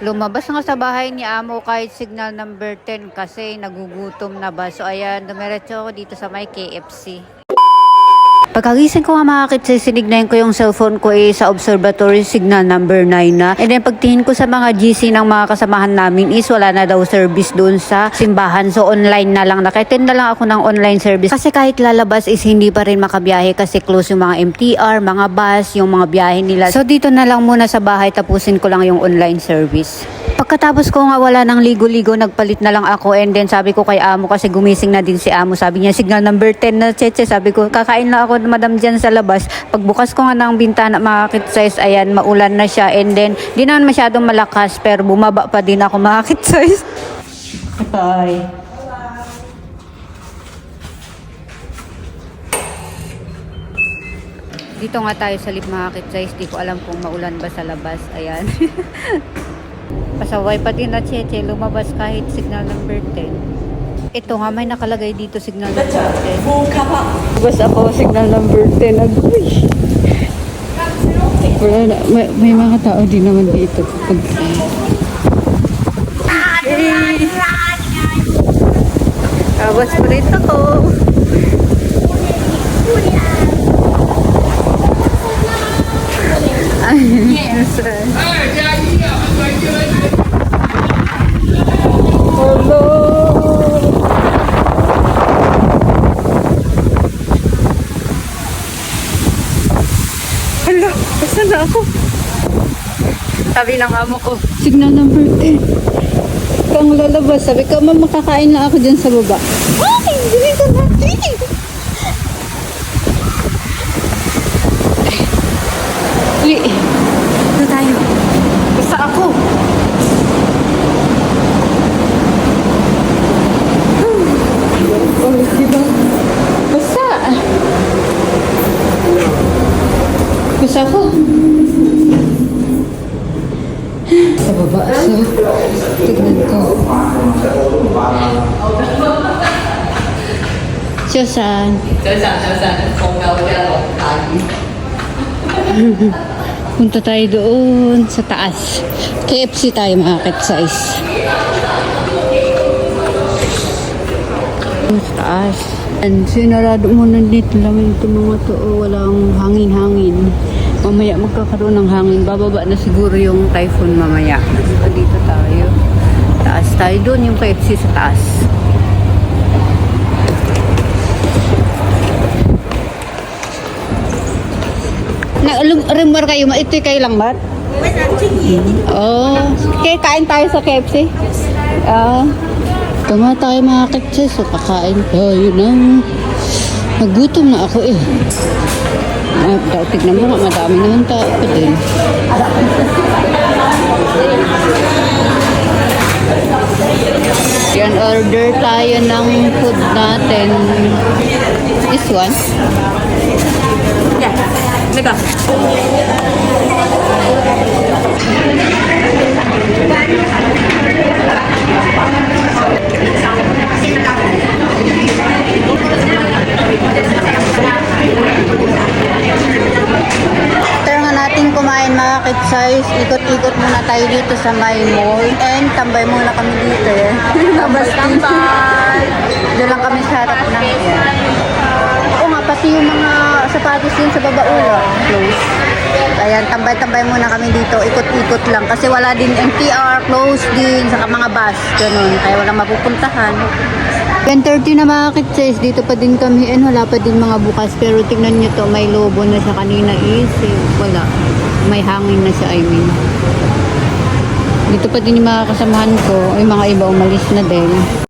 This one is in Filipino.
Lumabas nga sa bahay ni Amo kahit signal number 10 kasi nagugutom na ba. So ayan, dumiretso ako dito sa may KFC. Pagkagising ko nga mga kits, sinignayin ko yung cellphone ko sa observatory signal number 9 na. And then pagtingin ko sa mga GC ng mga kasamahan namin is wala na daw service doon sa simbahan. So online na lang. Nakaitin na lang ako ng online service. Kasi kahit lalabas is hindi pa rin makabiyahe kasi close yung mga MTR, mga bus, yung mga biyahe nila. So dito na lang muna sa bahay, tapusin ko lang yung online service. Pagkatapos ko nga wala ng ligo-ligo, nagpalit na lang ako and then sabi ko kay Amo kasi gumising na din si Amo. Sabi niya signal number 10 na cheche. Sabi ko kakain lang ako madam dyan sa labas. Pagbukas ko nga ng bintana mga kit-size, ayan maulan na siya and then di naman masyadong malakas pero bumaba pa din ako mga kit-size. Bye. Dito nga tayo sa lip mga kit-size. Di ko alam kung maulan ba sa labas. Ayan. Pasaway pa din na cheche, lumabas kahit signal number 10. Ito nga, may nakalagay dito signal number 10. Lumabas ako signal number 10. Agoy! Wala na, may mga tao din naman dito. Hey! Labas pa rin ako. Ay, hello! Hello! Basta na ako? Sabi ng amo ko, signal number 10. Kang lalabas. Sabi ko, ma'am, makakain na ako dyan sa baba. Ay! Dili ka na! Uy! Ito tayo. Basta ako. Diba? Basta. Basta ako. Sa baba. So, tignan ko. Josan. Punta tayo doon sa taas. KFC tayo mga kit-size. Sa taas. And sinarado muna dito lang ito mga to. Walang hangin-hangin. Mamaya magkakaroon ng hangin. Bababa na siguro yung typhoon mamaya. So, dito tayo. Taas tayo doon yung KFC sa taas. Remember kayo, ito kayo lang ba? Oh, okay, kain tayo sa KFC. Tama tayo mga kit-size, so kakain tayo ng nagutom na ako eh. Tignan mo nga, madami naman tao pa din. Yan, order tayo ng food natin. This one? Yeah. Lega. Natin kumain mga kit-size. Ikot-ikot muna tayo dito sa my mall. And tambay muna kami dito eh. Tambay! Diyan lang kami sa harap ng yan. Oo nga, pati yung mga sapatos din sa baba ulo. Close. Ayan, tambay-tambay muna kami dito. Ikot-ikot lang. Kasi wala din MTR, close din. Saka mga bus. Ganun. Kaya walang mapupuntahan. 10:30 na mga kit-size. Dito pa din kami. And wala pa din mga bukas. Pero tingnan nyo to. May lobo na siya kanina is. Wala. May hangin na siya, I mean. Dito pa din yung mga kasamahan ko. Yung mga iba umalis na din.